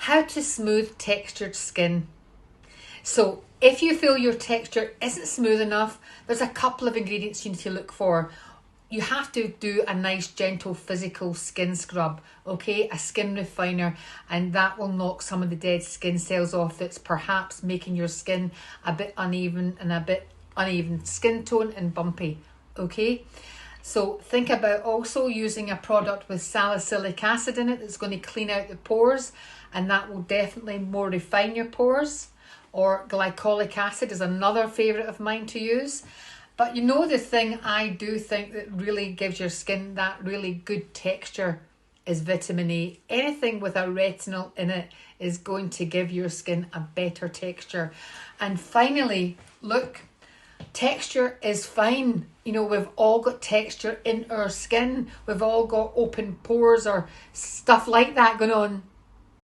How to smooth textured skin. So if you feel your texture isn't smooth enough, there's a couple of ingredients you need to look for. You have to do a nice gentle physical skin scrub, okay? A skin refiner, and that will knock some of the dead skin cells off that's perhaps making your skin a bit uneven and a bit uneven skin tone and bumpy, okay? So think about also using a product with salicylic acid in it that's going to clean out the pores, and that will definitely more refine your pores. Or glycolic acid is another favourite of mine to use. But you know, the thing I do think that really gives your skin that really good texture is vitamin A. Anything with a retinol in it is going to give your skin a better texture. And finally, look, texture is fine. You know, we've all got texture in our skin. We've all got open pores or stuff like that going on.